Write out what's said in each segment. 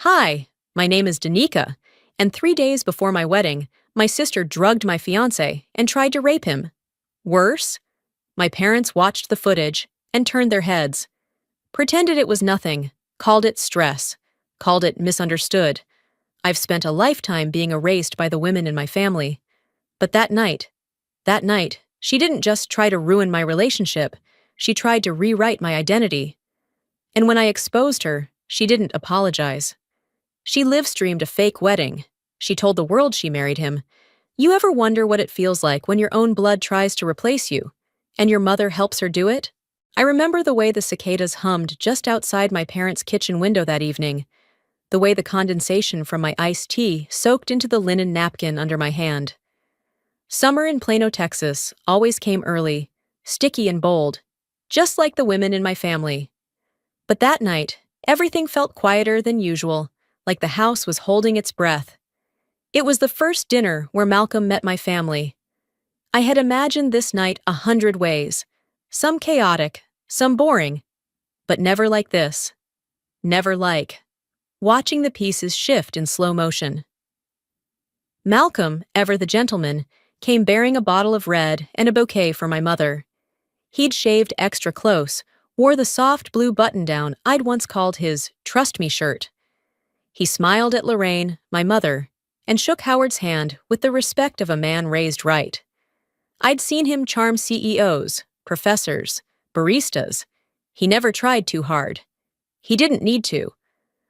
Hi, my name is Danica, and 3 days before my wedding, my sister drugged my fiancé and tried to rape him. Worse, my parents watched the footage and turned their heads, pretended it was nothing, called it stress, called it misunderstood. I've spent a lifetime being erased by the women in my family. But that night, she didn't just try to ruin my relationship, she tried to rewrite my identity. And when I exposed her, she didn't apologize. She live-streamed a fake wedding. She told the world she married him. You ever wonder what it feels like when your own blood tries to replace you, and your mother helps her do it? I remember the way the cicadas hummed just outside my parents' kitchen window that evening, the way the condensation from my iced tea soaked into the linen napkin under my hand. Summer in Plano, Texas, always came early, sticky and bold, just like the women in my family. But that night, everything felt quieter than usual, like the house was holding its breath. It was the first dinner where Malcolm met my family. I had imagined this night 100 ways, some chaotic, some boring, but never like this. Never like watching the pieces shift in slow motion. Malcolm, ever the gentleman, came bearing a bottle of red and a bouquet for my mother. He'd shaved extra close, wore the soft blue button-down I'd once called his "Trust Me" shirt. He smiled at Lorraine, my mother, and shook Howard's hand with the respect of a man raised right. I'd seen him charm CEOs, professors, baristas. He never tried too hard. He didn't need to.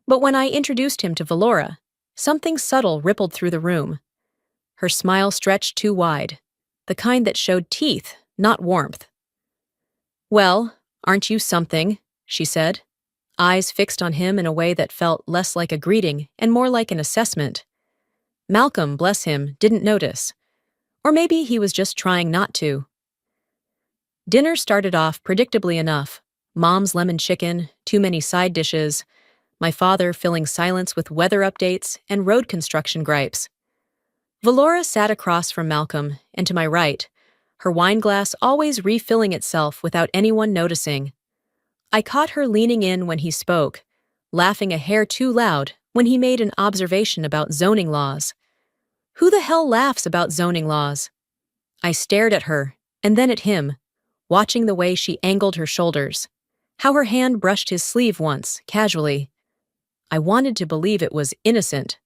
But when I introduced him to Valora, something subtle rippled through the room. Her smile stretched too wide, the kind that showed teeth, not warmth. "Well, aren't you something?" she said, eyes fixed on him in a way that felt less like a greeting and more like an assessment. Malcolm, bless him, didn't notice. Or maybe he was just trying not to. Dinner started off predictably enough. Mom's lemon chicken, too many side dishes, my father filling silence with weather updates and road construction gripes. Valora sat across from Malcolm and to my right, her wine glass always refilling itself without anyone noticing. I caught her leaning in when he spoke, laughing a hair too loud when he made an observation about zoning laws. Who the hell laughs about zoning laws? I stared at her, and then at him, watching the way she angled her shoulders, how her hand brushed his sleeve once, casually. I wanted to believe it was innocent.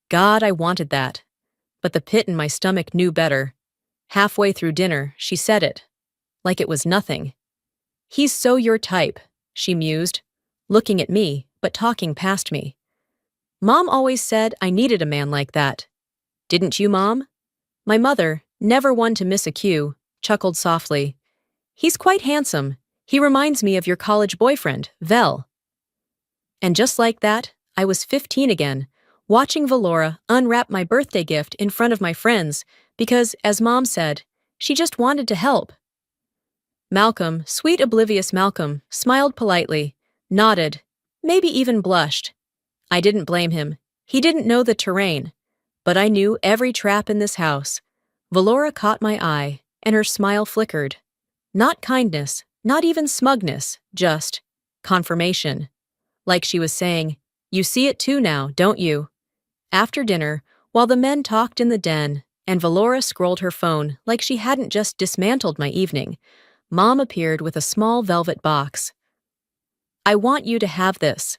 God, I wanted that. But the pit in my stomach knew better. Halfway through dinner, she said it, like it was nothing. "He's so your type," she mused, looking at me, but talking past me. "Mom always said I needed a man like that. Didn't you, Mom?" My mother, never one to miss a cue, chuckled softly. "He's quite handsome. He reminds me of your college boyfriend, Vel." And just like that, I was 15 again, watching Valora unwrap my birthday gift in front of my friends because, as Mom said, she just wanted to help. Malcolm, sweet oblivious Malcolm, smiled politely, nodded, maybe even blushed. I didn't blame him. He didn't know the terrain. But I knew every trap in this house. Valora caught my eye, and her smile flickered. Not kindness, not even smugness, just confirmation. Like she was saying, "You see it too now, don't you?" After dinner, while the men talked in the den, and Valora scrolled her phone like she hadn't just dismantled my evening, Mom appeared with a small velvet box. "I want you to have this,"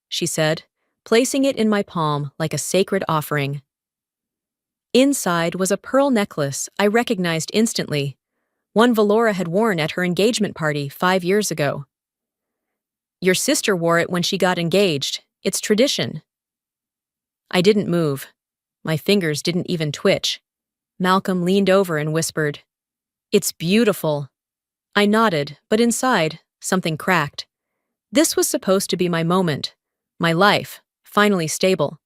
she said, placing it in my palm like a sacred offering. Inside was a pearl necklace I recognized instantly, one Valora had worn at her engagement party 5 years ago. "Your sister wore it when she got engaged. It's tradition." I didn't move. My fingers didn't even twitch. Malcolm leaned over and whispered, "It's beautiful." I nodded, but inside, something cracked. This was supposed to be my moment, my life, finally stable.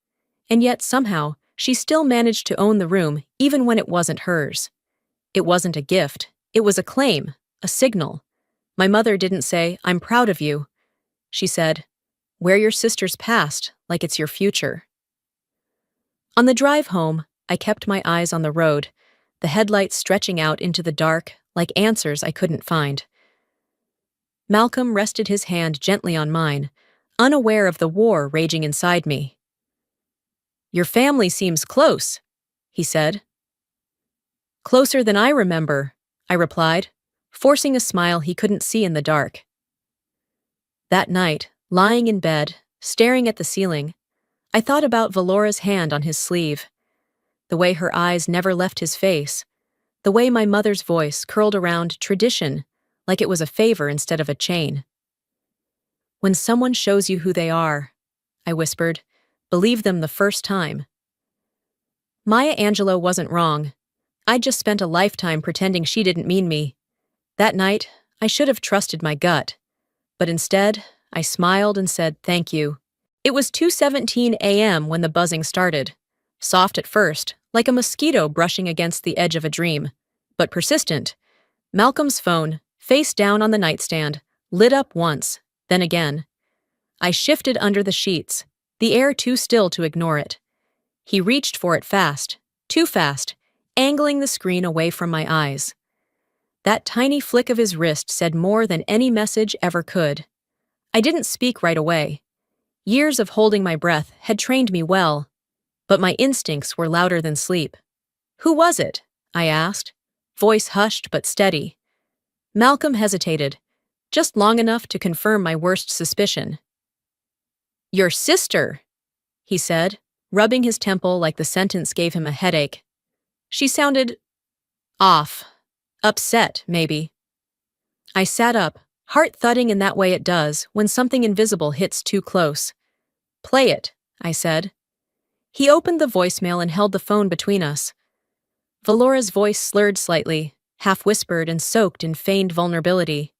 And yet, somehow, she still managed to own the room even when it wasn't hers. It wasn't a gift. It was a claim, a signal. My mother didn't say, "I'm proud of you." She said, "Wear your sister's past like it's your future." On the drive home, I kept my eyes on the road, the headlights stretching out into the dark like answers I couldn't find. Malcolm rested his hand gently on mine, unaware of the war raging inside me. "Your family seems close," he said. "Closer than I remember," I replied, forcing a smile he couldn't see in the dark. That night, lying in bed, staring at the ceiling, I thought about Valora's hand on his sleeve, the way her eyes never left his face, the way my mother's voice curled around tradition like it was a favor instead of a chain. "When someone shows you who they are," I whispered, "believe them the first time." Maya Angelou wasn't wrong. I'd just spent a lifetime pretending she didn't mean me. That night, I should have trusted my gut. But instead, I smiled and said thank you. It was 2:17 a.m. when the buzzing started. Soft at first, like a mosquito brushing against the edge of a dream, but persistent. Malcolm's phone, face down on the nightstand, lit up once, then again. I shifted under the sheets, the air too still to ignore it. He reached for it fast, too fast, angling the screen away from my eyes. That tiny flick of his wrist said more than any message ever could. I didn't speak right away. Years of holding my breath had trained me well, but my instincts were louder than sleep. "Who was it?" I asked, voice hushed but steady. Malcolm hesitated, just long enough to confirm my worst suspicion. "Your sister," he said, rubbing his temple like the sentence gave him a headache. She sounded off. Upset, maybe. I sat up, heart thudding in that way it does when something invisible hits too close. "Play it," I said. He opened the voicemail and held the phone between us. Valora's voice slurred slightly, half-whispered and soaked in feigned vulnerability.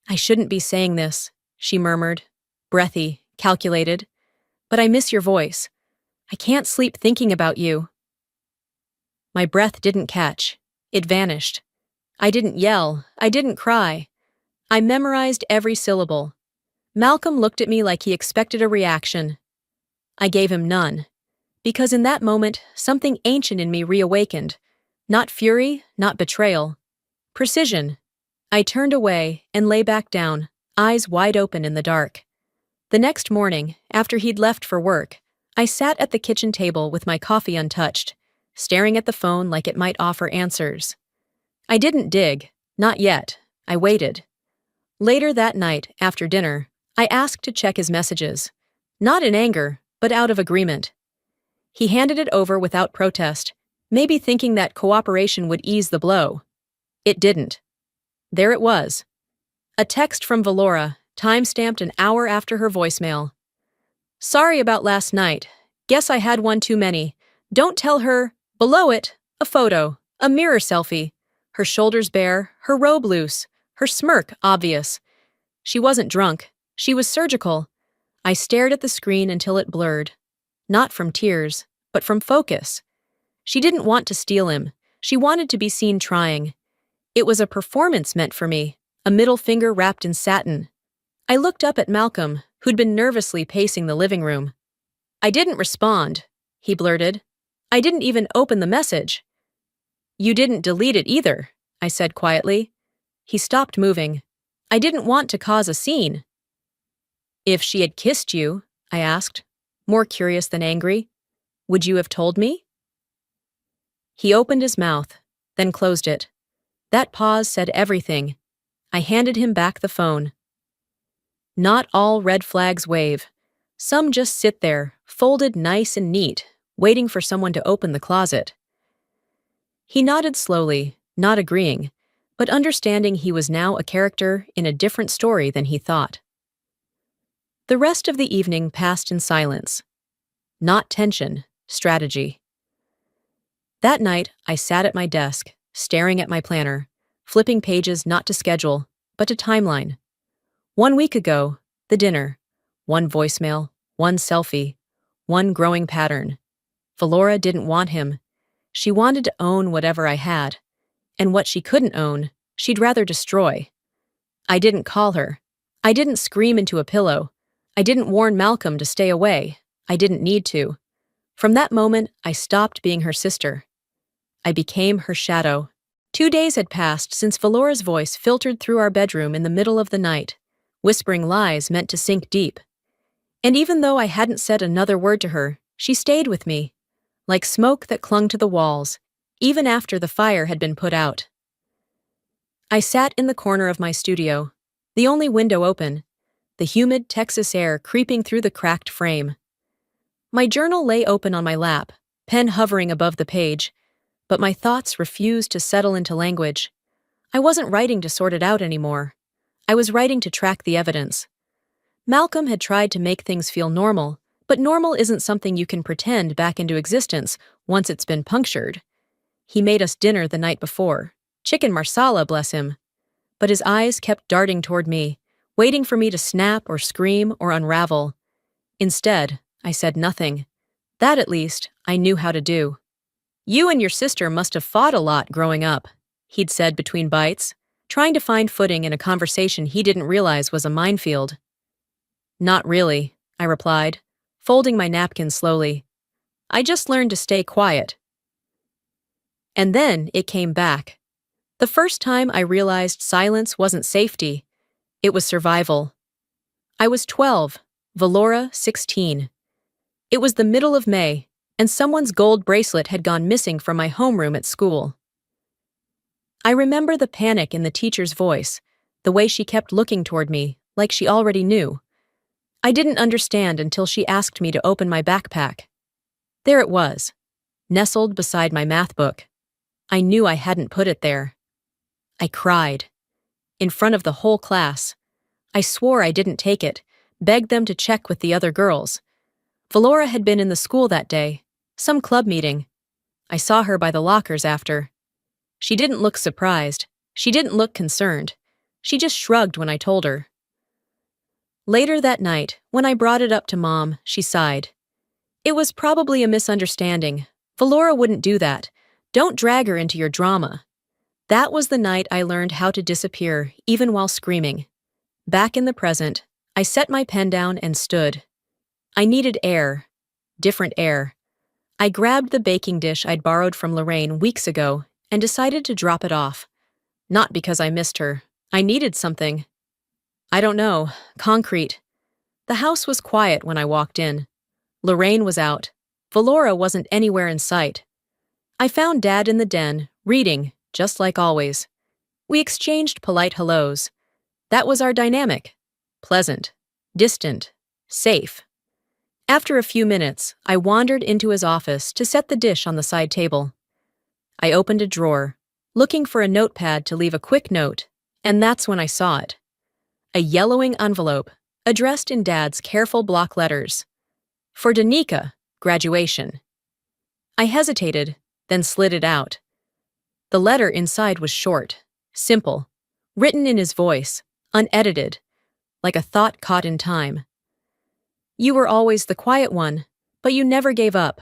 "I shouldn't be saying this," she murmured, breathy, calculated. "But I miss your voice. I can't sleep thinking about you." My breath didn't catch. It vanished. I didn't yell. I didn't cry. I memorized every syllable. Malcolm looked at me like he expected a reaction. I gave him none. Because in that moment, something ancient in me reawakened. Not fury, not betrayal. Precision. I turned away and lay back down, eyes wide open in the dark. The next morning, after he'd left for work, I sat at the kitchen table with my coffee untouched, staring at the phone like it might offer answers. I didn't dig, not yet. I waited. Later that night, after dinner, I asked to check his messages. Not in anger, but out of agreement. He handed it over without protest, maybe thinking that cooperation would ease the blow. It didn't. There it was. A text from Valora, time-stamped an hour after her voicemail. "Sorry about last night. Guess I had one too many. Don't tell her." Below it, a photo, a mirror selfie. Her shoulders bare, her robe loose, her smirk obvious. She wasn't drunk. She was surgical. I stared at the screen until it blurred. Not from tears, but from focus. She didn't want to steal him. She wanted to be seen trying. It was a performance meant for me, a middle finger wrapped in satin. I looked up at Malcolm, who'd been nervously pacing the living room. "I didn't respond," he blurted. "I didn't even open the message." "You didn't delete it either," I said quietly. He stopped moving. "I didn't want to cause a scene." "If she had kissed you," I asked, more curious than angry, "would you have told me?" He opened his mouth, then closed it. That pause said everything. I handed him back the phone. Not all red flags wave. Some just sit there, folded nice and neat, waiting for someone to open the closet. He nodded slowly, not agreeing, but understanding he was now a character in a different story than he thought. The rest of the evening passed in silence. Not tension, strategy. That night, I sat at my desk, staring at my planner, flipping pages not to schedule, but to timeline. 1 week ago, the dinner. 1 voicemail, 1 selfie, 1 growing pattern. Valora didn't want him. She wanted to own whatever I had. And what she couldn't own, she'd rather destroy. I didn't call her. I didn't scream into a pillow. I didn't warn Malcolm to stay away. I didn't need to. From that moment, I stopped being her sister. I became her shadow. 2 days had passed since Valora's voice filtered through our bedroom in the middle of the night, whispering lies meant to sink deep. And even though I hadn't said another word to her, she stayed with me, like smoke that clung to the walls, even after the fire had been put out. I sat in the corner of my studio, the only window open, the humid Texas air creeping through the cracked frame. My journal lay open on my lap, pen hovering above the page, but my thoughts refused to settle into language. I wasn't writing to sort it out anymore. I was writing to track the evidence. Malcolm had tried to make things feel normal, but normal isn't something you can pretend back into existence once it's been punctured. He made us dinner the night before. Chicken marsala, bless him. But his eyes kept darting toward me, waiting for me to snap or scream or unravel. Instead, I said nothing. That, at least, I knew how to do. "You and your sister must have fought a lot growing up," he'd said between bites, trying to find footing in a conversation he didn't realize was a minefield. "Not really," I replied, folding my napkin slowly. "I just learned to stay quiet." And then it came back. The first time I realized silence wasn't safety, it was survival. I was 12, Valora 16. It was the middle of May, and someone's gold bracelet had gone missing from my homeroom at school. I remember the panic in the teacher's voice, the way she kept looking toward me, like she already knew. I didn't understand until she asked me to open my backpack. There it was, nestled beside my math book. I knew I hadn't put it there. I cried. In front of the whole class. I swore I didn't take it, begged them to check with the other girls. Valora had been in the school that day, some club meeting. I saw her by the lockers after. She didn't look surprised. She didn't look concerned. She just shrugged when I told her. Later that night, when I brought it up to Mom, she sighed. "It was probably a misunderstanding. Valora wouldn't do that. Don't drag her into your drama." That was the night I learned how to disappear, even while screaming. Back in the present, I set my pen down and stood. I needed air. Different air. I grabbed the baking dish I'd borrowed from Lorraine weeks ago and decided to drop it off. Not because I missed her. I needed something. I don't know, concrete. The house was quiet when I walked in. Lorraine was out. Valora wasn't anywhere in sight. I found Dad in the den, reading, just like always. We exchanged polite hellos. That was our dynamic. Pleasant, distant, safe. After a few minutes, I wandered into his office to set the dish on the side table. I opened a drawer, looking for a notepad to leave a quick note, and that's when I saw it. A yellowing envelope, addressed in Dad's careful block letters. For Danica, graduation. I hesitated, then slid it out. The letter inside was short, simple, written in his voice, unedited, like a thought caught in time. "You were always the quiet one, but you never gave up.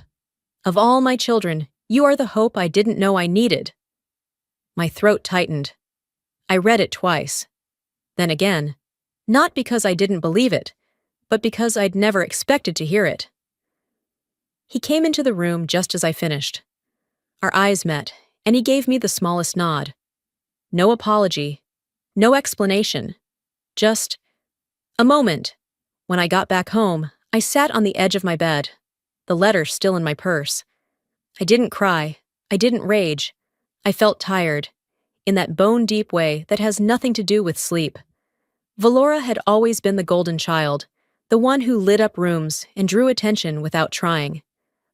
Of all my children, you are the hope I didn't know I needed." My throat tightened. I read it twice. Then again, not because I didn't believe it, but because I'd never expected to hear it. He came into the room just as I finished. Our eyes met, and he gave me the smallest nod. No apology, no explanation, just a moment. When I got back home, I sat on the edge of my bed, the letter still in my purse. I didn't cry, I didn't rage. I felt tired, in that bone-deep way that has nothing to do with sleep. Valora had always been the golden child, the one who lit up rooms and drew attention without trying.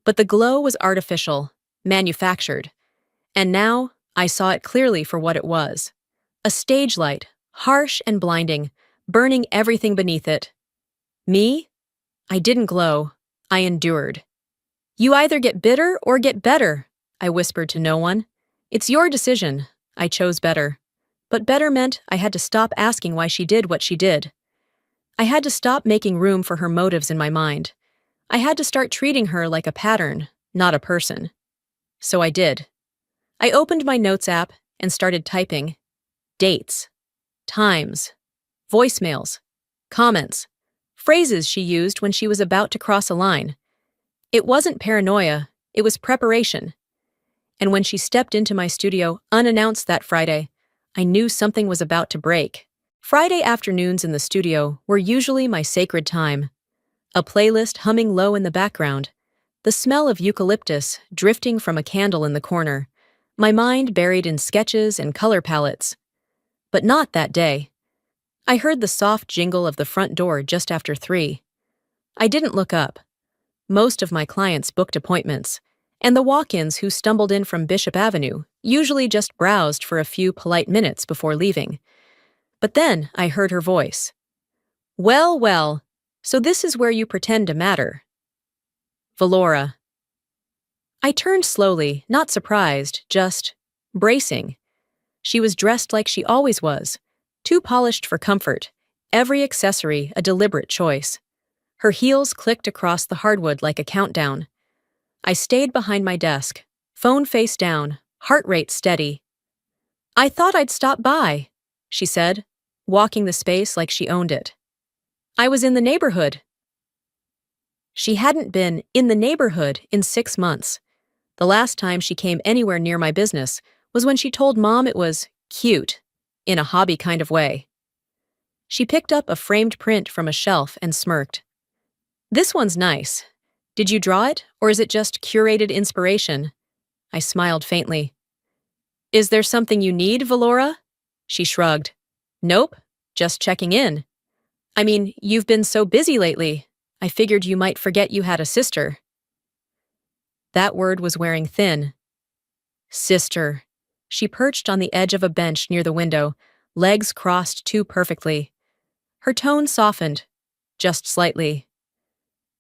But the glow was artificial, manufactured. And now, I saw it clearly for what it was. A stage light, harsh and blinding, burning everything beneath it. Me? I didn't glow. I endured. "You either get bitter or get better," I whispered to no one. "It's your decision." I chose better. But better meant I had to stop asking why she did what she did. I had to stop making room for her motives in my mind. I had to start treating her like a pattern, not a person. So I did. I opened my notes app and started typing. Dates, times, voicemails, comments, phrases she used when she was about to cross a line. It wasn't paranoia, it was preparation. And when she stepped into my studio unannounced that Friday, I knew something was about to break. Friday afternoons in the studio were usually my sacred time. a playlist humming low in the background, the smell of eucalyptus drifting from a candle in the corner, my mind buried in sketches and color palettes. But not that day. I heard the soft jingle of the front door just after 3. I didn't look up. Most of my clients booked appointments, and the walk-ins who stumbled in from Bishop Avenue usually just browsed for a few polite minutes before leaving. But then I heard her voice. "Well, well, so this is where you pretend to matter." Valora. I turned slowly, not surprised, just bracing. She was dressed like she always was, too polished for comfort, every accessory a deliberate choice. Her heels clicked across the hardwood like a countdown. I stayed behind my desk, phone face down, heart rate steady. "I thought I'd stop by," she said, walking the space like she owned it. "I was in the neighborhood." She hadn't been in the neighborhood in 6 months. The last time she came anywhere near my business was when she told Mom it was cute, in a hobby kind of way. She picked up a framed print from a shelf and smirked. "This one's nice. Did you draw it, or is it just curated inspiration?" I smiled faintly. "Is there something you need, Valora?" She shrugged. "Nope, just checking in. I mean, you've been so busy lately. I figured you might forget you had a sister." That word was wearing thin. Sister. She perched on the edge of a bench near the window, legs crossed too perfectly. Her tone softened, just slightly.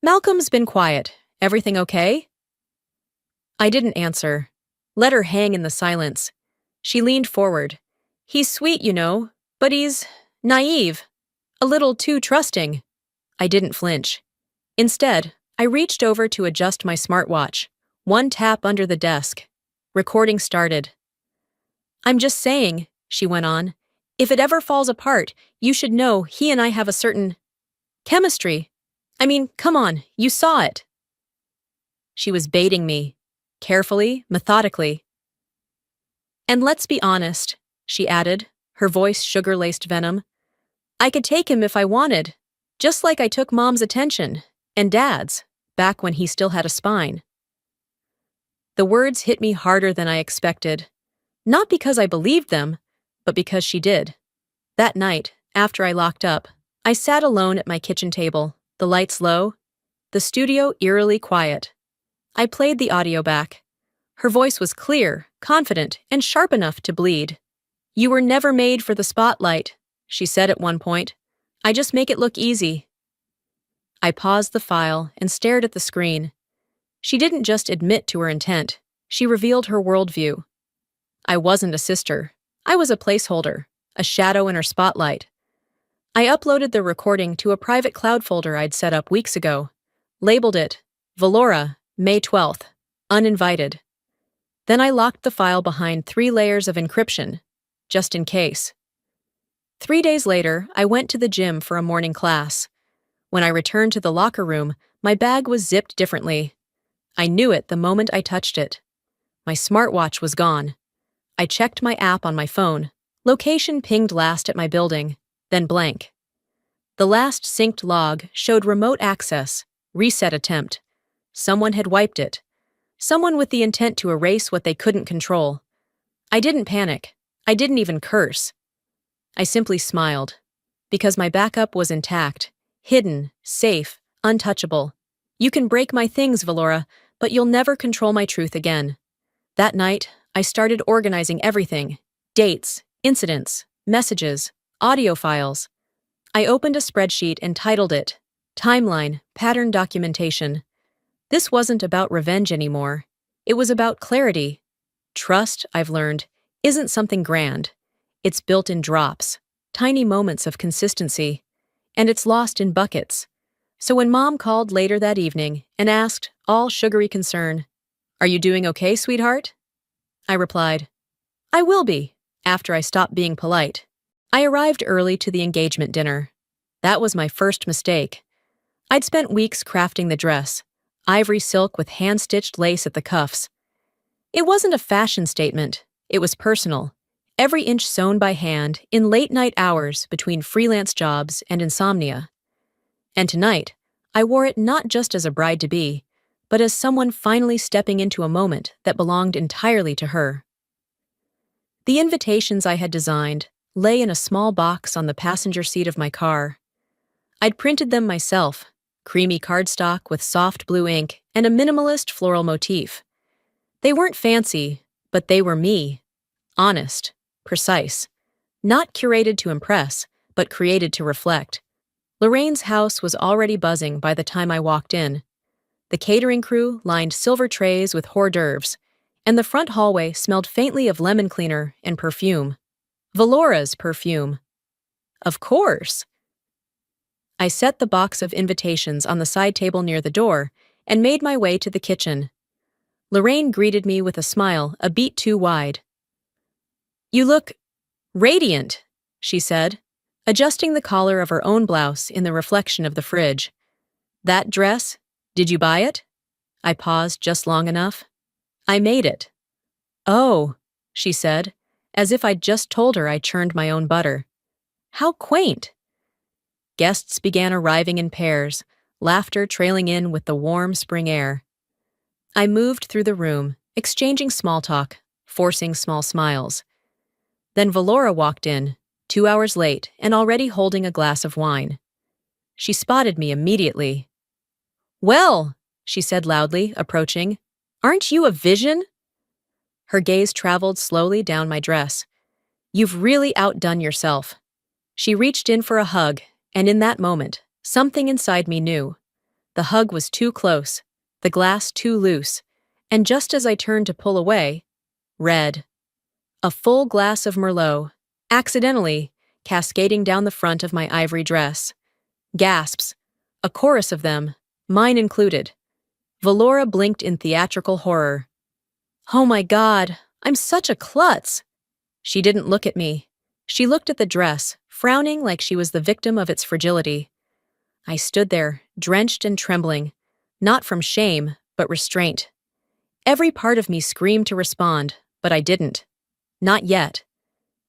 "Malcolm's been quiet. Everything okay?" I didn't answer. Let her hang in the silence. She leaned forward. "He's sweet, you know, but he's naive. A little too trusting." I didn't flinch. Instead, I reached over to adjust my smartwatch. One tap under the desk. Recording started. "I'm just saying," she went on, "if it ever falls apart, you should know he and I have a certain chemistry. I mean, come on, you saw it." She was baiting me, carefully, methodically. "And let's be honest," she added, her voice sugar-laced venom. "I could take him if I wanted, just like I took Mom's attention, and Dad's, back when he still had a spine." The words hit me harder than I expected. Not because I believed them, but because she did. That night, after I locked up, I sat alone at my kitchen table, the lights low, the studio eerily quiet. I played the audio back. Her voice was clear, confident, and sharp enough to bleed. "You were never made for the spotlight," she said at one point. "I just make it look easy." I paused the file and stared at the screen. She didn't just admit to her intent, she revealed her worldview. I wasn't a sister. I was a placeholder, a shadow in her spotlight. I uploaded the recording to a private cloud folder I'd set up weeks ago, labeled it Valora, May 12th, uninvited. Then I locked the file behind 3 layers of encryption, just in case. 3 days later, I went to the gym for a morning class. When I returned to the locker room, my bag was zipped differently. I knew it the moment I touched it. My smartwatch was gone. I checked my app on my phone. Location pinged last at my building, then blank. The last synced log showed remote access, reset attempt. Someone had wiped it. Someone with the intent to erase what they couldn't control. I didn't panic. I didn't even curse. I simply smiled, because my backup was intact, hidden, safe, untouchable. "You can break my things, Valora, but you'll never control my truth again." That night, I started organizing everything: dates, incidents, messages, audio files. I opened a spreadsheet and titled it Timeline, Pattern Documentation. This wasn't about revenge anymore. It was about clarity. Trust, I've learned, isn't something grand. It's built in drops, tiny moments of consistency, and it's lost in buckets. So when Mom called later that evening and asked, all sugary concern, "Are you doing okay, sweetheart?" I replied, "I will be," after I stopped being polite. I arrived early to the engagement dinner. That was my first mistake. I'd spent weeks crafting the dress, ivory silk with hand-stitched lace at the cuffs. It wasn't a fashion statement, it was personal, every inch sewn by hand in late-night hours between freelance jobs and insomnia. And tonight, I wore it not just as a bride-to-be, but as someone finally stepping into a moment that belonged entirely to her. The invitations I had designed lay in a small box on the passenger seat of my car. I'd printed them myself, creamy cardstock with soft blue ink and a minimalist floral motif. They weren't fancy, but they were me. Honest, precise. Not curated to impress, but created to reflect. Lorraine's house was already buzzing by the time I walked in. The catering crew lined silver trays with hors d'oeuvres, and the front hallway smelled faintly of lemon cleaner and perfume. Valora's perfume. Of course. I set the box of invitations on the side table near the door and made my way to the kitchen. Lorraine greeted me with a smile a beat too wide. "You look radiant," she said, adjusting the collar of her own blouse in the reflection of the fridge. "That dress? Did you buy it?" I paused just long enough. "I made it." "Oh," she said, as if I'd just told her I churned my own butter. "How quaint." Guests began arriving in pairs, laughter trailing in with the warm spring air. I moved through the room, exchanging small talk, forcing small smiles. Then Valora walked in, 2 hours late and already holding a glass of wine. She spotted me immediately. "Well," she said loudly, approaching, "aren't you a vision?" Her gaze traveled slowly down my dress. "You've really outdone yourself." She reached in for a hug, and in that moment, something inside me knew. The hug was too close, the glass too loose, and just as I turned to pull away, red. A full glass of Merlot, accidentally, cascading down the front of my ivory dress. Gasps, a chorus of them, mine included. Valora blinked in theatrical horror. "Oh my God, I'm such a klutz!" She didn't look at me. She looked at the dress, frowning like she was the victim of its fragility. I stood there, drenched and trembling, not from shame, but restraint. Every part of me screamed to respond, but I didn't. Not yet.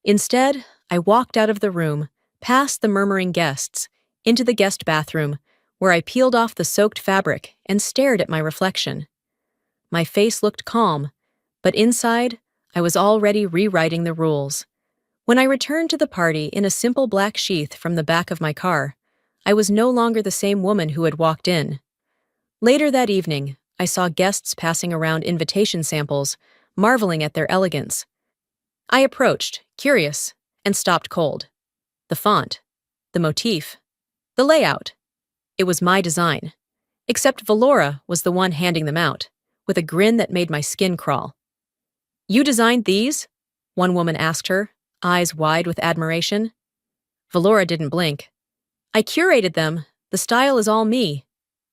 Instead, I walked out of the room, past the murmuring guests, into the guest bathroom, where I peeled off the soaked fabric and stared at my reflection. My face looked calm, but inside, I was already rewriting the rules. When I returned to the party in a simple black sheath from the back of my car, I was no longer the same woman who had walked in. Later that evening, I saw guests passing around invitation samples, marveling at their elegance. I approached, curious, and stopped cold. The font, the motif, the layout. It was my design. Except Valora was the one handing them out, with a grin that made my skin crawl. "You designed these?" one woman asked her, eyes wide with admiration. Valora didn't blink. "I curated them. The style is all me."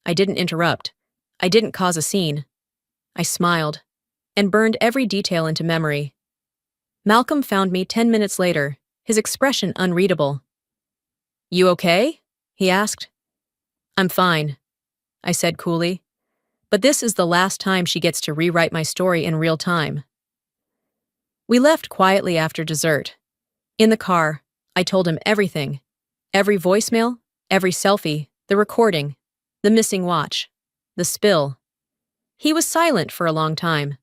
I didn't interrupt. I didn't cause a scene. I smiled, and burned every detail into memory. Malcolm found me 10 minutes later, his expression unreadable. "You okay?" he asked. "I'm fine," I said coolly. "But this is the last time she gets to rewrite my story in real time." We left quietly after dessert. In the car, I told him everything. Every voicemail, every selfie, the recording, the missing watch, the spill. He was silent for a long time.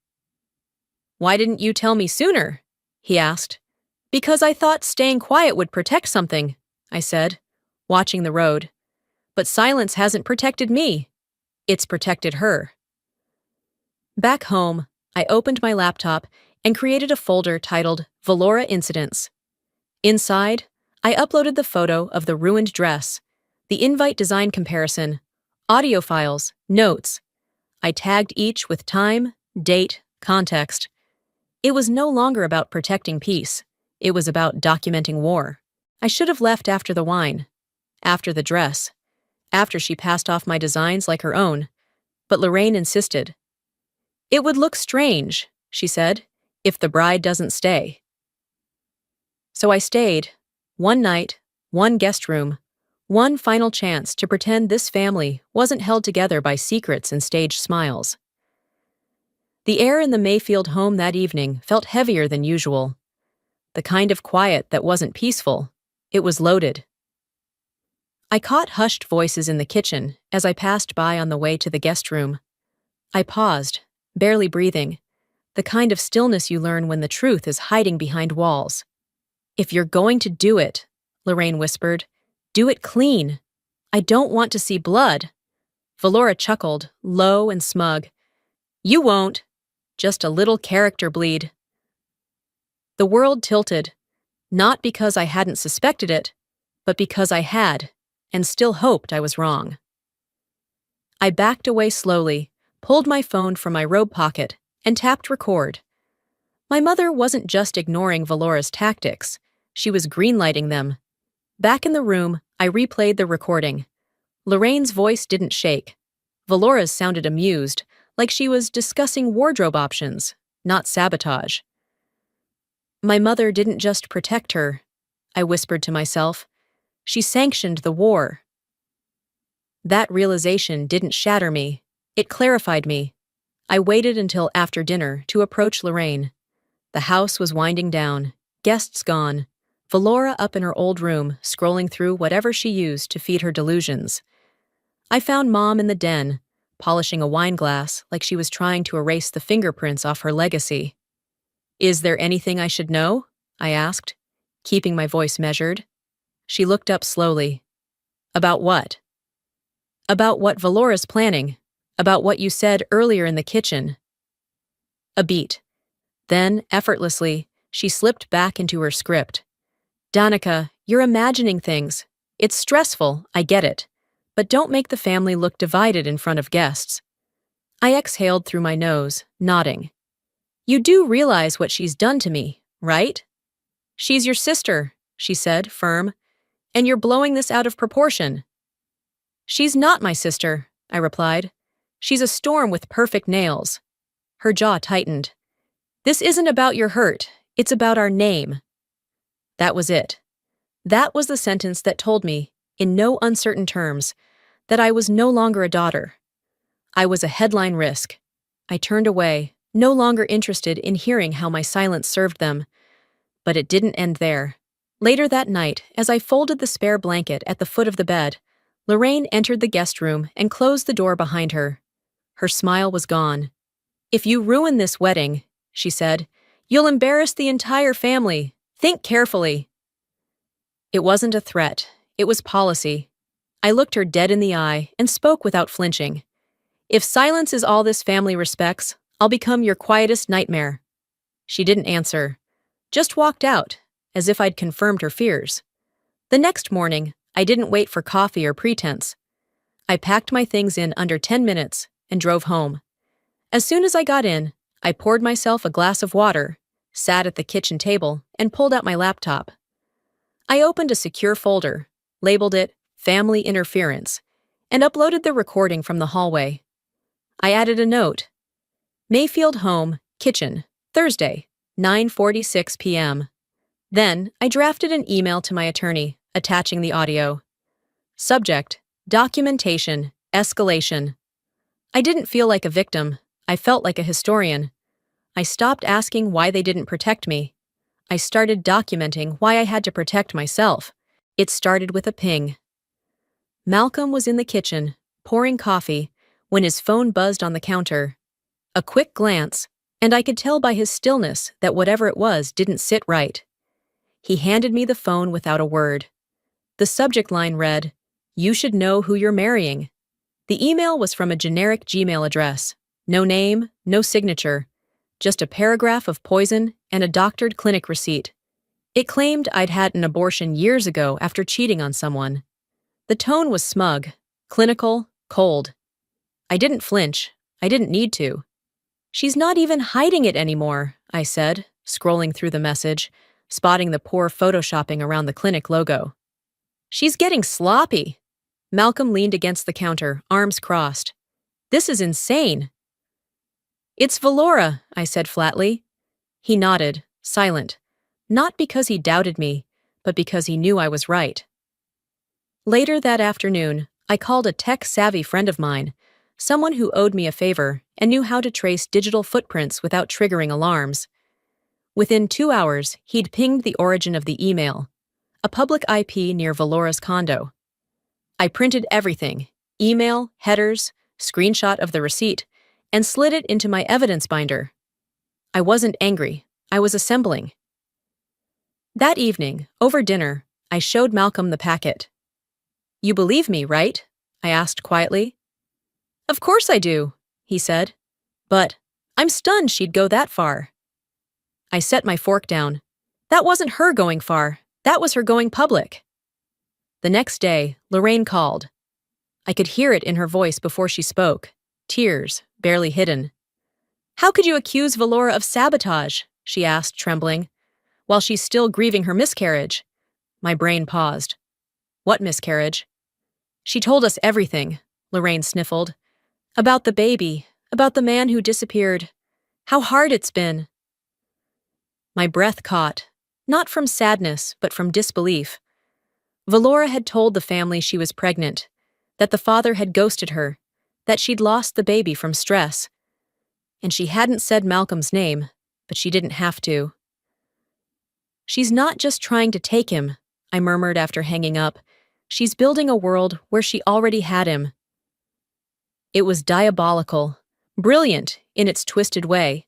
"Why didn't you tell me sooner?" he asked. "Because I thought staying quiet would protect something," I said, watching the road. "But silence hasn't protected me. It's protected her." Back home, I opened my laptop and created a folder titled Valora Incidents. Inside, I uploaded the photo of the ruined dress, the invite design comparison, audio files, notes. I tagged each with time, date, context. It was no longer about protecting peace. It was about documenting war. I should have left after the wine, after the dress, after she passed off my designs like her own, but Lorraine insisted. "It would look strange," she said, "if the bride doesn't stay." So I stayed. One night, one guest room, one final chance to pretend this family wasn't held together by secrets and staged smiles. The air in the Mayfield home that evening felt heavier than usual. The kind of quiet that wasn't peaceful. It was loaded. I caught hushed voices in the kitchen as I passed by on the way to the guest room. I paused, barely breathing, the kind of stillness you learn when the truth is hiding behind walls. "If you're going to do it," Lorraine whispered, "do it clean. I don't want to see blood." Valora chuckled, low and smug. "You won't. Just a little character bleed." The world tilted, not because I hadn't suspected it, but because I had, and still hoped I was wrong. I backed away slowly, pulled my phone from my robe pocket, and tapped record. My mother wasn't just ignoring Valora's tactics, she was greenlighting them. Back in the room, I replayed the recording. Lorraine's voice didn't shake. Valora's sounded amused, like she was discussing wardrobe options, not sabotage. My mother didn't just protect her, I whispered to myself. She sanctioned the war. That realization didn't shatter me. It clarified me. I waited until after dinner to approach Lorraine. The house was winding down, guests gone, Valora up in her old room, scrolling through whatever she used to feed her delusions. I found Mom in the den, polishing a wine glass like she was trying to erase the fingerprints off her legacy. "Is there anything I should know?" I asked, keeping my voice measured. She looked up slowly. "About what?" "About what Valora's planning. About what you said earlier in the kitchen." A beat. Then, effortlessly, she slipped back into her script. "Danica, you're imagining things. It's stressful, I get it. But don't make the family look divided in front of guests." I exhaled through my nose, nodding. "You do realize what she's done to me, right?" "She's your sister," she said, firm. "And you're blowing this out of proportion." "She's not my sister," I replied. "She's a storm with perfect nails." Her jaw tightened. "This isn't about your hurt, it's about our name." That was it. That was the sentence that told me, in no uncertain terms, that I was no longer a daughter. I was a headline risk. I turned away, no longer interested in hearing how my silence served them. But it didn't end there. Later that night, as I folded the spare blanket at the foot of the bed, Lorraine entered the guest room and closed the door behind her. Her smile was gone. "If you ruin this wedding," she said, "you'll embarrass the entire family. Think carefully." It wasn't a threat. It was policy. I looked her dead in the eye and spoke without flinching. "If silence is all this family respects, I'll become your quietest nightmare." She didn't answer. Just walked out, as if I'd confirmed her fears. The next morning, I didn't wait for coffee or pretense. I packed my things in under 10 minutes and drove home. As soon as I got in, I poured myself a glass of water, sat at the kitchen table, and pulled out my laptop. I opened a secure folder, labeled it Family Interference, and uploaded the recording from the hallway. I added a note. Mayfield Home, Kitchen, Thursday, 9:46 p.m. Then, I drafted an email to my attorney, attaching the audio. Subject, Documentation, Escalation. I didn't feel like a victim. I felt like a historian. I stopped asking why they didn't protect me. I started documenting why I had to protect myself. It started with a ping. Malcolm was in the kitchen, pouring coffee, when his phone buzzed on the counter. A quick glance, and I could tell by his stillness that whatever it was didn't sit right. He handed me the phone without a word. The subject line read, "You should know who you're marrying." The email was from a generic Gmail address. No name, no signature. Just a paragraph of poison and a doctored clinic receipt. It claimed I'd had an abortion years ago after cheating on someone. The tone was smug, clinical, cold. I didn't flinch. I didn't need to. "She's not even hiding it anymore," I said, scrolling through the message, spotting the poor photoshopping around the clinic logo. "She's getting sloppy." Malcolm leaned against the counter, arms crossed. "This is insane." "It's Valora," I said flatly. He nodded, silent, not because he doubted me, but because he knew I was right. Later that afternoon, I called a tech-savvy friend of mine, someone who owed me a favor and knew how to trace digital footprints without triggering alarms. Within 2 hours, he'd pinged the origin of the email, a public IP near Valora's condo. I printed everything: email, headers, screenshot of the receipt, and slid it into my evidence binder. I wasn't angry. I was assembling. That evening, over dinner, I showed Malcolm the packet. "You believe me, right?" I asked quietly. "Of course I do," he said. "But I'm stunned she'd go that far." I set my fork down. That wasn't her going far. That was her going public. The next day, Lorraine called. I could hear it in her voice before she spoke, tears barely hidden. "How could you accuse Valora of sabotage?" she asked, trembling, "while she's still grieving her miscarriage." My brain paused. "What miscarriage?" "She told us everything," Lorraine sniffled. "About the baby, about the man who disappeared. How hard it's been." My breath caught, not from sadness, but from disbelief. Valora had told the family she was pregnant, that the father had ghosted her, that she'd lost the baby from stress. And she hadn't said Malcolm's name, but she didn't have to. "She's not just trying to take him," I murmured after hanging up. "She's building a world where she already had him." It was diabolical, brilliant in its twisted way.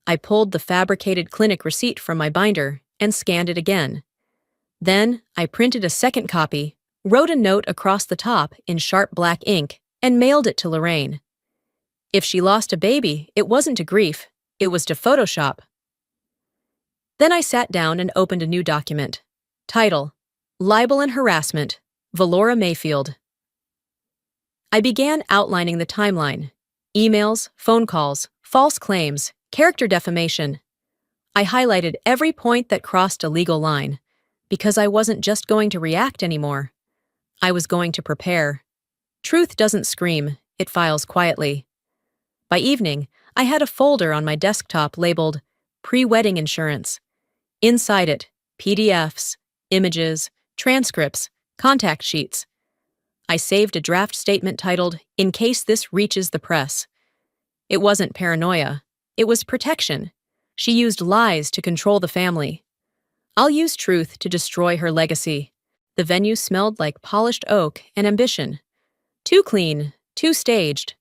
I pulled the fabricated clinic receipt from my binder and scanned it again. Then I printed a second copy, wrote a note across the top in sharp black ink, and mailed it to Lorraine. If she lost a baby, it wasn't to grief, it was to Photoshop. Then I sat down and opened a new document. Title: Libel and Harassment, Valora Mayfield. I began outlining the timeline: emails, phone calls, false claims, character defamation. I highlighted every point that crossed a legal line, because I wasn't just going to react anymore. I was going to prepare. Truth doesn't scream, it files quietly. By evening, I had a folder on my desktop labeled Pre-Wedding Insurance. Inside it, PDFs, images, transcripts, contact sheets. I saved a draft statement titled, "In case this reaches the press." It wasn't paranoia. It was protection. She used lies to control the family. I'll use truth to destroy her legacy. The venue smelled like polished oak and ambition. Too clean, too staged.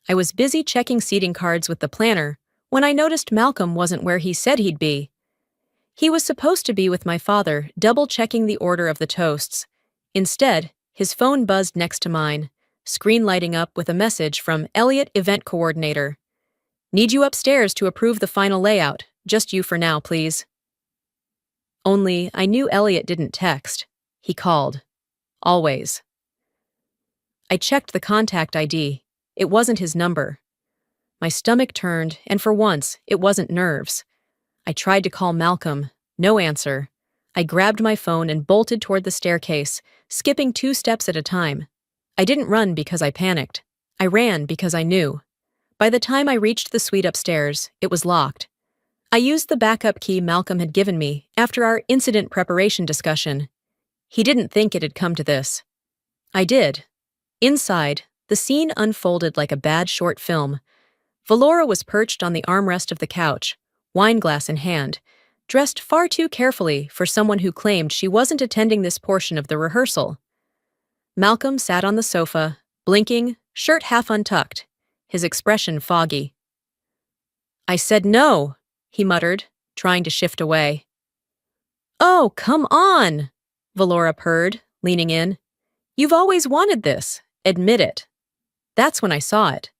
I was busy checking seating cards with the planner when I noticed Malcolm wasn't where he said he'd be. He was supposed to be with my father, double-checking the order of the toasts. Instead, his phone buzzed next to mine, screen lighting up with a message from Elliot, event coordinator. "Need you upstairs to approve the final layout. Just you for now, please." Only I knew Elliot didn't text. He called. Always. I checked the contact ID. It wasn't his number. My stomach turned, and for once, it wasn't nerves. I tried to call Malcolm. No answer. I grabbed my phone and bolted toward the staircase, skipping 2 steps at a time. I didn't run because I panicked. I ran because I knew. By the time I reached the suite upstairs, it was locked. I used the backup key Malcolm had given me after our incident preparation discussion. He didn't think it had come to this. I did. Inside, the scene unfolded like a bad short film. Valora was perched on the armrest of the couch, wineglass in hand, dressed far too carefully for someone who claimed she wasn't attending this portion of the rehearsal. Malcolm sat on the sofa, blinking, shirt half untucked, his expression foggy. "I said no," he muttered, trying to shift away. "Oh, come on," Valora purred, leaning in. "You've always wanted this. Admit it." That's when I saw it.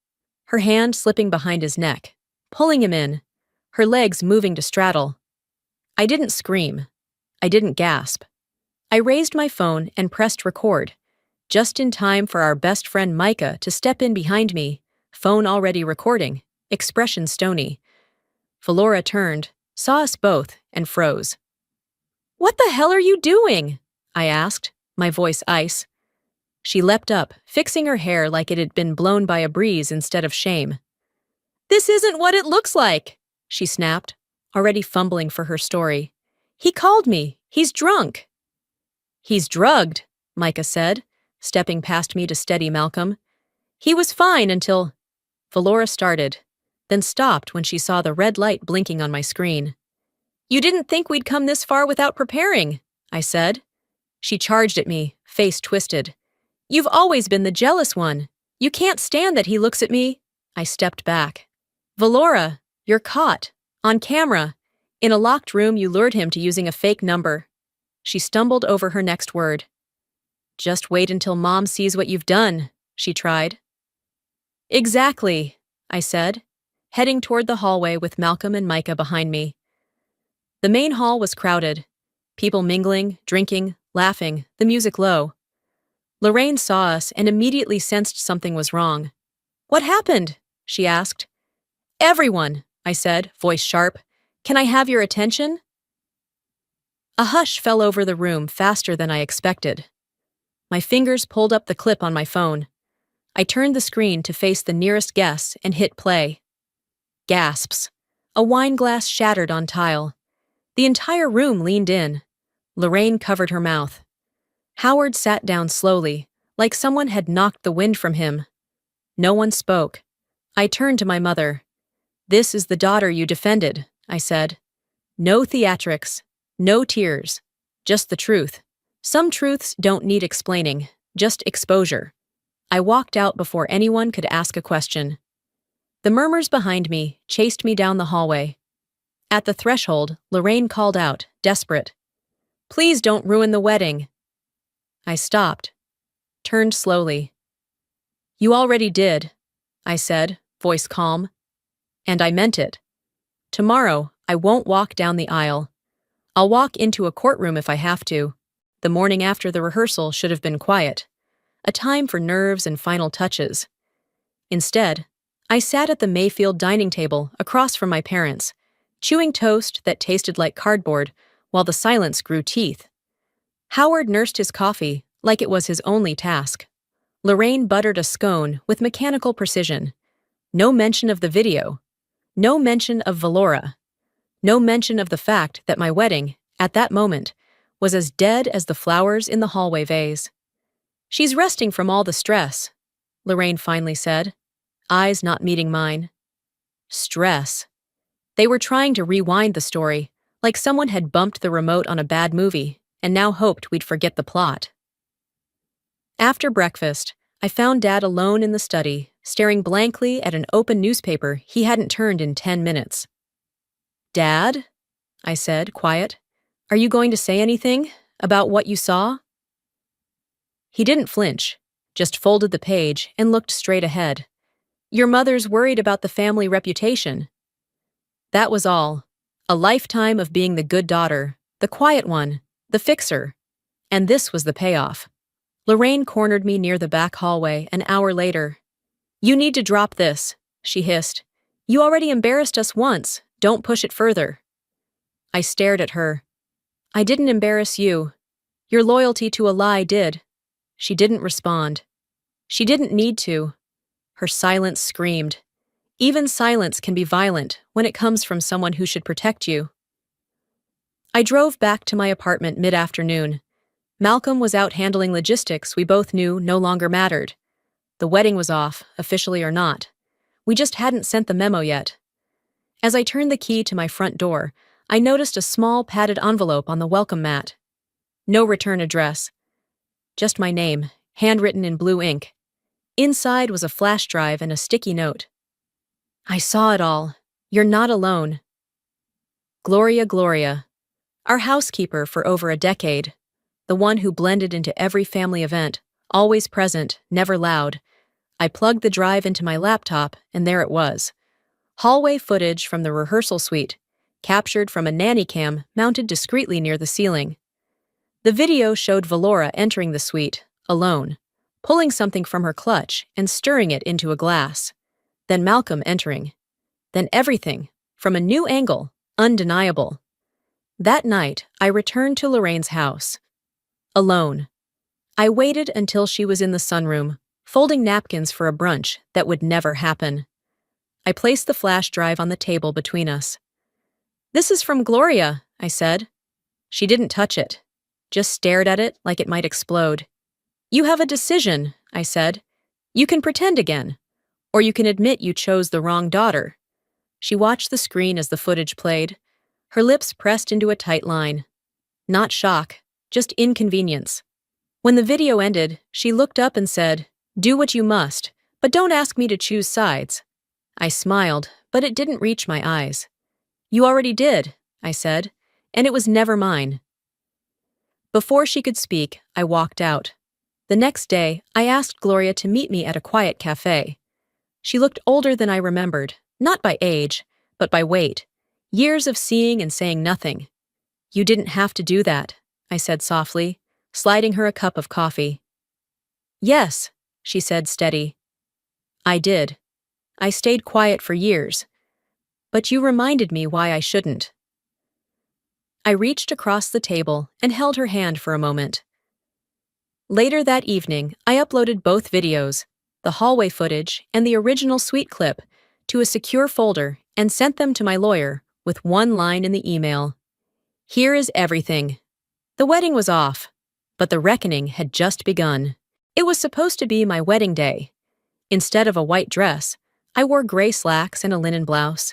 Her hand slipping behind his neck, pulling him in, her legs moving to straddle. I didn't scream. I didn't gasp. I raised my phone and pressed record, just in time for our best friend Micah to step in behind me, phone already recording, expression stony. Valora turned, saw us both, and froze. "What the hell are you doing?" I asked, my voice ice. She leapt up, fixing her hair like it had been blown by a breeze instead of shame. "This isn't what it looks like," she snapped, already fumbling for her story. "He called me. He's drunk." "He's drugged," Micah said, stepping past me to steady Malcolm. "He was fine until—" Valora started, then stopped when she saw the red light blinking on my screen. "You didn't think we'd come this far without preparing," I said. She charged at me, face twisted. You've always been the jealous one. You can't stand that he looks at me. I stepped back. Valora, you're caught. On camera. In a locked room, you lured him to using a fake number. She stumbled over her next word. Just wait until Mom sees what you've done, she tried. Exactly, I said, heading toward the hallway with Malcolm and Micah behind me. The main hall was crowded. People mingling, drinking, laughing, the music low. Lorraine saw us and immediately sensed something was wrong. What happened? She asked. Everyone, I said, voice sharp. Can I have your attention? A hush fell over the room faster than I expected. My fingers pulled up the clip on my phone. I turned the screen to face the nearest guest and hit play. Gasps. A wine glass shattered on tile. The entire room leaned in. Lorraine covered her mouth. Howard sat down slowly, like someone had knocked the wind from him. No one spoke. I turned to my mother. This is the daughter you defended, I said. No theatrics. No tears. Just the truth. Some truths don't need explaining, just exposure. I walked out before anyone could ask a question. The murmurs behind me chased me down the hallway. At the threshold, Lorraine called out, desperate. Please don't ruin the wedding. I stopped, turned slowly. You already did, I said, voice calm. And I meant it. Tomorrow, I won't walk down the aisle. I'll walk into a courtroom if I have to. The morning after the rehearsal should have been quiet, a time for nerves and final touches. Instead, I sat at the Mayfield dining table across from my parents, chewing toast that tasted like cardboard while the silence grew teeth. Howard nursed his coffee like it was his only task. Lorraine buttered a scone with mechanical precision. No mention of the video. No mention of Valora. No mention of the fact that my wedding, at that moment, was as dead as the flowers in the hallway vase. She's resting from all the stress, Lorraine finally said, eyes not meeting mine. Stress. They were trying to rewind the story, like someone had bumped the remote on a bad movie and now hoped we'd forget the plot. After breakfast, I found Dad alone in the study, staring blankly at an open newspaper he hadn't turned in 10 minutes. Dad? I said, quiet. Are you going to say anything about what you saw? He didn't flinch, just folded the page and looked straight ahead. Your mother's worried about the family reputation. That was all. A lifetime of being the good daughter, the quiet one, the fixer. And this was the payoff. Lorraine cornered me near the back hallway an hour later. You need to drop this, she hissed. You already embarrassed us once. Don't push it further. I stared at her. I didn't embarrass you. Your loyalty to a lie did. She didn't respond. She didn't need to. Her silence screamed. Even silence can be violent when it comes from someone who should protect you. I drove back to my apartment mid-afternoon. Malcolm was out handling logistics we both knew no longer mattered. The wedding was off, officially or not. We just hadn't sent the memo yet. As I turned the key to my front door, I noticed a small padded envelope on the welcome mat. No return address. Just my name, handwritten in blue ink. Inside was a flash drive and a sticky note. I saw it all. You're not alone. Gloria Gloria. Our housekeeper for over a decade. The one who blended into every family event, always present, never loud. I plugged the drive into my laptop, and there it was. Hallway footage from the rehearsal suite, captured from a nanny cam mounted discreetly near the ceiling. The video showed Valora entering the suite, alone, pulling something from her clutch and stirring it into a glass. Then Malcolm entering. Then everything, from a new angle, undeniable. That night, I returned to Lorraine's house. Alone. I waited until she was in the sunroom, folding napkins for a brunch that would never happen. I placed the flash drive on the table between us. This is from Gloria, I said. She didn't touch it, just stared at it like it might explode. You have a decision, I said. You can pretend again, or you can admit you chose the wrong daughter. She watched the screen as the footage played, her lips pressed into a tight line. Not shock, just inconvenience. When the video ended, she looked up and said, "Do what you must, but don't ask me to choose sides." I smiled, but it didn't reach my eyes. "You already did," I said, "and it was never mine." Before she could speak, I walked out. The next day, I asked Gloria to meet me at a quiet cafe. She looked older than I remembered, not by age, but by weight. Years of seeing and saying nothing. "You didn't have to do that," I said softly, sliding her a cup of coffee. "Yes," she said steady. "I did. I stayed quiet for years. But you reminded me why I shouldn't." I reached across the table and held her hand for a moment. Later that evening, I uploaded both videos, the hallway footage and the original suite clip, to a secure folder and sent them to my lawyer with one line in the email. "Here is everything." The wedding was off, but the reckoning had just begun. It was supposed to be my wedding day. Instead of a white dress, I wore gray slacks and a linen blouse.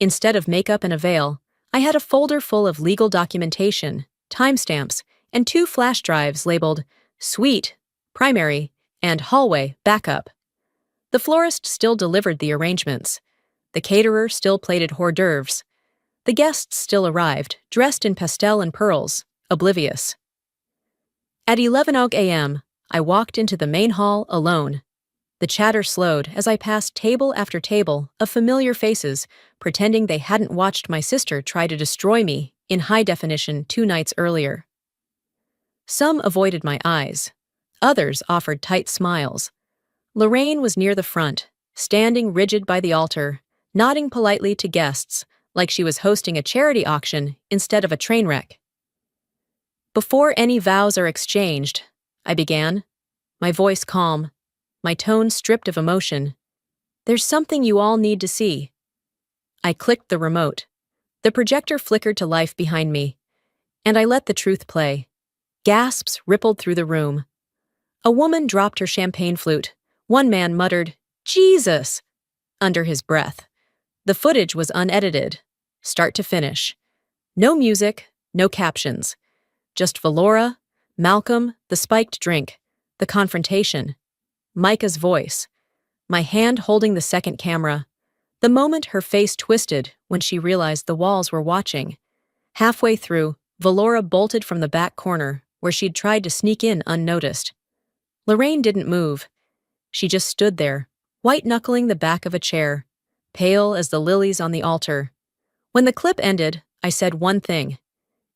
Instead of makeup and a veil, I had a folder full of legal documentation, timestamps, and 2 flash drives labeled Suite, Primary, and Hallway, Backup. The florist still delivered the arrangements. The caterer still plated hors d'oeuvres. The guests still arrived, dressed in pastel and pearls, oblivious. At 11 a.m., I walked into the main hall alone. The chatter slowed as I passed table after table of familiar faces, pretending they hadn't watched my sister try to destroy me in high definition 2 nights earlier. Some avoided my eyes. Others offered tight smiles. Lorraine was near the front, standing rigid by the altar, nodding politely to guests, like she was hosting a charity auction instead of a train wreck. "Before any vows are exchanged," I began, my voice calm, my tone stripped of emotion, "there's something you all need to see." I clicked the remote. The projector flickered to life behind me, and I let the truth play. Gasps rippled through the room. A woman dropped her champagne flute. One man muttered, "Jesus!" under his breath. The footage was unedited, start to finish. No music, no captions. Just Valora, Malcolm, the spiked drink, the confrontation. Micah's voice. My hand holding the second camera. The moment her face twisted when she realized the walls were watching. Halfway through, Valora bolted from the back corner, where she'd tried to sneak in unnoticed. Lorraine didn't move. She just stood there, white-knuckling the back of a chair, pale as the lilies on the altar. When the clip ended, I said one thing.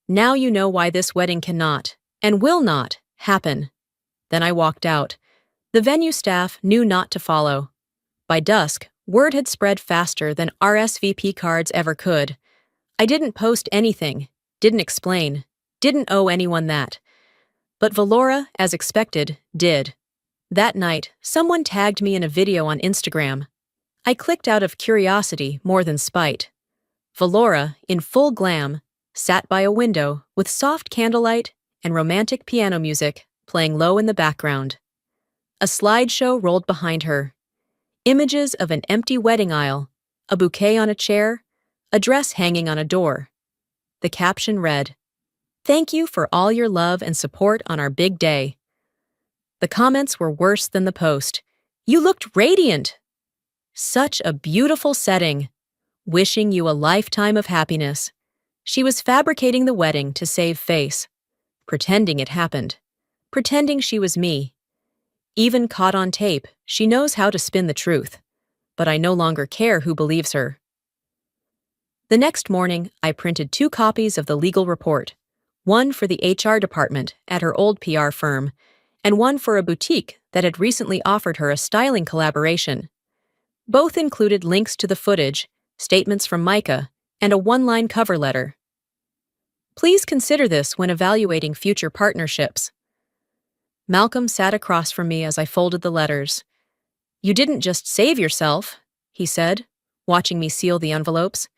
"Now you know why this wedding cannot, and will not, happen." Then I walked out. The venue staff knew not to follow. By dusk, word had spread faster than RSVP cards ever could. I didn't post anything, didn't explain, didn't owe anyone that. But Valora, as expected, did. That night, someone tagged me in a video on Instagram. I clicked out of curiosity more than spite. Valora, in full glam, sat by a window with soft candlelight and romantic piano music playing low in the background. A slideshow rolled behind her. Images of an empty wedding aisle, a bouquet on a chair, a dress hanging on a door. The caption read, "Thank you for all your love and support on our big day." The comments were worse than the post. "You looked radiant." "Such a beautiful setting. Wishing you a lifetime of happiness." She was fabricating the wedding to save face. Pretending it happened. Pretending she was me. Even caught on tape, she knows how to spin the truth. But I no longer care who believes her. The next morning, I printed 2 copies of the legal report. One for the HR department at her old PR firm, and one for a boutique that had recently offered her a styling collaboration. Both included links to the footage, statements from Micah, and a 1-line cover letter. Please consider this when evaluating future partnerships. Malcolm sat across from me as I folded the letters. "You didn't just save yourself," he said, watching me seal the envelopes.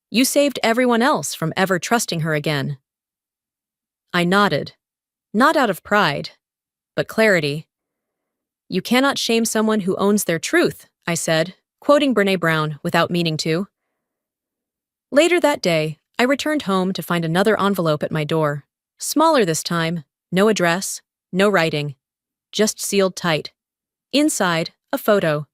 "You saved everyone else from ever trusting her again." I nodded, not out of pride, but clarity. "You cannot shame someone who owns their truth," I said, quoting Brené Brown without meaning to. Later that day, I returned home to find another envelope at my door. Smaller this time, no address, no writing, just sealed tight. Inside, a photo.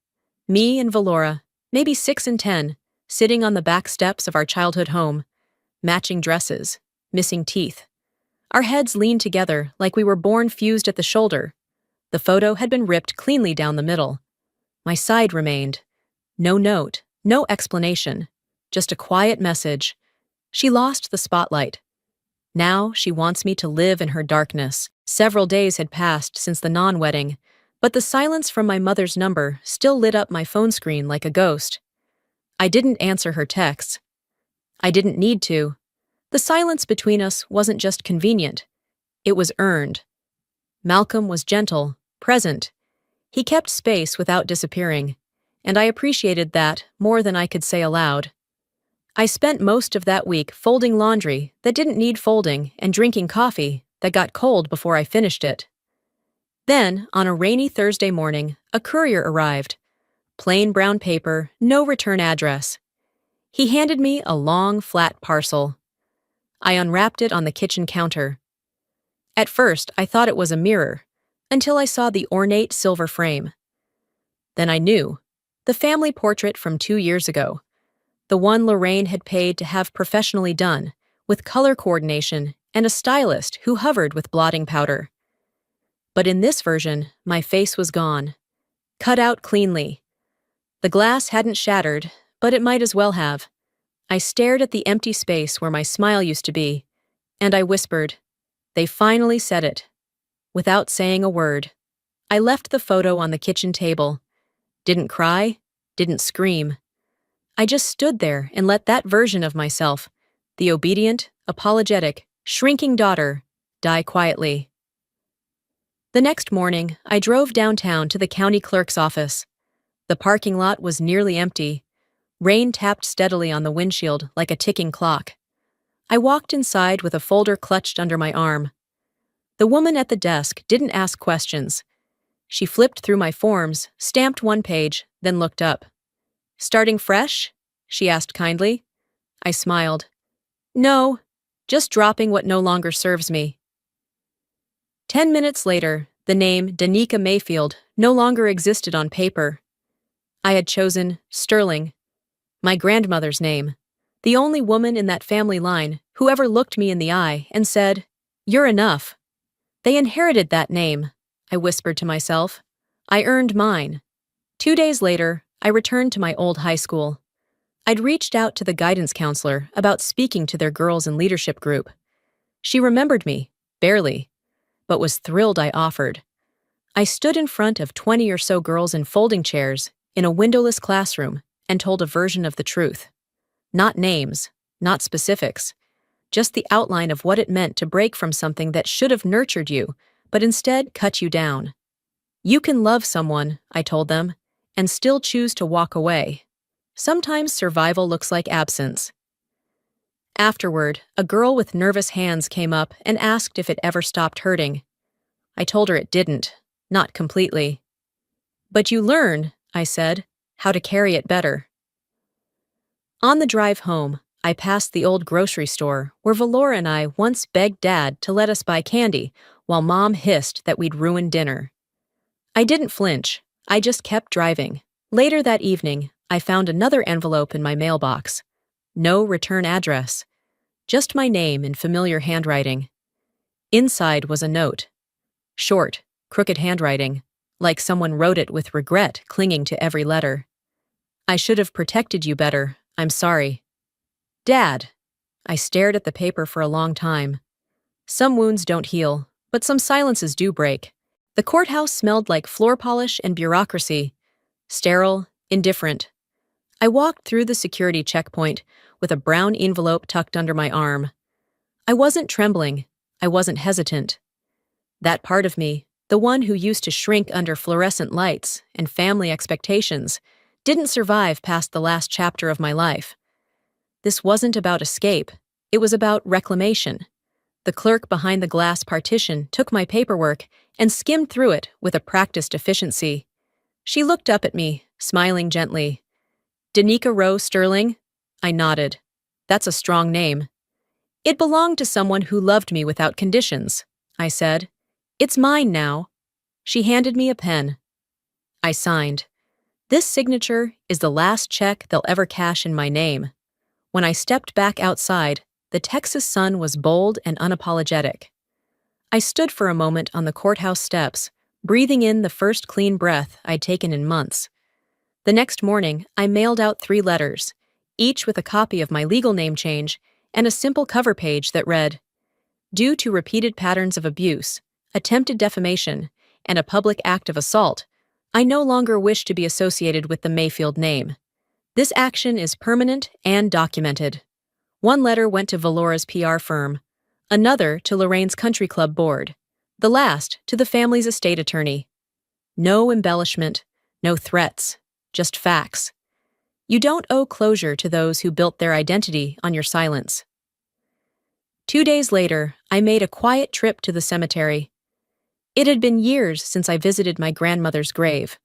Me and Valora, maybe 6 and 10, sitting on the back steps of our childhood home. Matching dresses, missing teeth. Our heads leaned together like we were born fused at the shoulder. The photo had been ripped cleanly down the middle. My side remained. No note, no explanation, just a quiet message. She lost the spotlight. Now she wants me to live in her darkness. Several days had passed since the non-wedding, but the silence from my mother's number still lit up my phone screen like a ghost. I didn't answer her texts. I didn't need to. The silence between us wasn't just convenient. It was earned. Malcolm was gentle, present. He kept space without disappearing, and I appreciated that more than I could say aloud. I spent most of that week folding laundry that didn't need folding and drinking coffee that got cold before I finished it. Then, on a rainy Thursday morning, a courier arrived. Plain brown paper, no return address. He handed me a long, flat parcel. I unwrapped it on the kitchen counter. At first, I thought it was a mirror, until I saw the ornate silver frame. Then I knew. The family portrait from 2 years ago. The one Lorraine had paid to have professionally done, with color coordination and a stylist who hovered with blotting powder. But in this version, my face was gone. Cut out cleanly. The glass hadn't shattered, but it might as well have. I stared at the empty space where my smile used to be, and I whispered, "They finally said it." Without saying a word, I left the photo on the kitchen table. Didn't cry, didn't scream. I just stood there and let that version of myself, the obedient, apologetic, shrinking daughter, die quietly. The next morning, I drove downtown to the county clerk's office. The parking lot was nearly empty. Rain tapped steadily on the windshield like a ticking clock. I walked inside with a folder clutched under my arm. The woman at the desk didn't ask questions. She flipped through my forms, stamped one page, then looked up. "Starting fresh?" she asked kindly. I smiled. "No, just dropping what no longer serves me." 10 minutes later, the name Danica Mayfield no longer existed on paper. I had chosen Sterling, my grandmother's name, the only woman in that family line who ever looked me in the eye and said, "You're enough." They inherited that name, I whispered to myself. I earned mine. 2 days later, I returned to my old high school. I'd reached out to the guidance counselor about speaking to their girls in leadership group. She remembered me, barely, but was thrilled I offered. I stood in front of 20 or so girls in folding chairs in a windowless classroom and told a version of the truth. Not names, not specifics, just the outline of what it meant to break from something that should have nurtured you, but instead cut you down. You can love someone, I told them, and still choose to walk away. Sometimes survival looks like absence. Afterward, a girl with nervous hands came up and asked if it ever stopped hurting. I told her it didn't, not completely. "But you learn," I said, "how to carry it better." On the drive home, I passed the old grocery store where Valora and I once begged Dad to let us buy candy while Mom hissed that we'd ruin dinner. I didn't flinch, I just kept driving. Later that evening, I found another envelope in my mailbox. No return address. Just my name in familiar handwriting. Inside was a note. Short, crooked handwriting, like someone wrote it with regret clinging to every letter. "I should have protected you better. I'm sorry." "Dad." I stared at the paper for a long time. Some wounds don't heal, but some silences do break. The courthouse smelled like floor polish and bureaucracy. Sterile, indifferent. I walked through the security checkpoint with a brown envelope tucked under my arm. I wasn't trembling. I wasn't hesitant. That part of me, the one who used to shrink under fluorescent lights and family expectations, didn't survive past the last chapter of my life. This wasn't about escape. It was about reclamation. The clerk behind the glass partition took my paperwork and skimmed through it with a practiced efficiency. She looked up at me, smiling gently. "Danica Rose Sterling?" I nodded. "That's a strong name." "It belonged to someone who loved me without conditions," I said. It's mine now. She handed me a pen. I signed. This signature is the last check they'll ever cash in my name. When I stepped back outside, the Texas sun was bold and unapologetic. I stood for a moment on the courthouse steps, breathing in the first clean breath I'd taken in months. The next morning, I mailed out 3 letters, each with a copy of my legal name change and a simple cover page that read, "Due to repeated patterns of abuse, attempted defamation, and a public act of assault, I no longer wish to be associated with the Mayfield name. This action is permanent and documented." One letter went to Valora's PR firm, another to Lorraine's country club board, the last to the family's estate attorney. No embellishment, no threats, just facts. You don't owe closure to those who built their identity on your silence. 2 days later, I made a quiet trip to the cemetery. It had been years since I visited my grandmother's grave.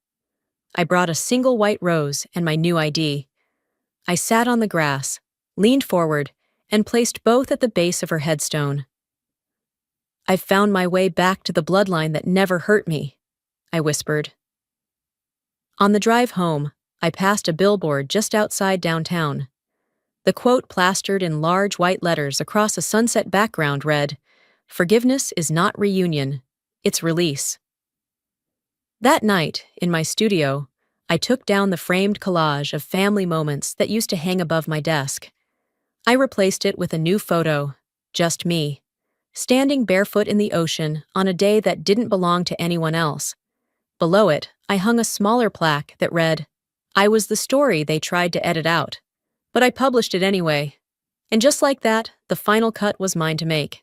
I brought a single white rose and my new ID. I sat on the grass, leaned forward, and placed both at the base of her headstone. "I've found my way back to the bloodline that never hurt me," I whispered. On the drive home, I passed a billboard just outside downtown. The quote plastered in large white letters across a sunset background read, "Forgiveness is not reunion, it's release." That night, in my studio, I took down the framed collage of family moments that used to hang above my desk. I replaced it with a new photo, just me, standing barefoot in the ocean on a day that didn't belong to anyone else. Below it, I hung a smaller plaque that read, "I was the story they tried to edit out, but I published it anyway." And just like that, the final cut was mine to make.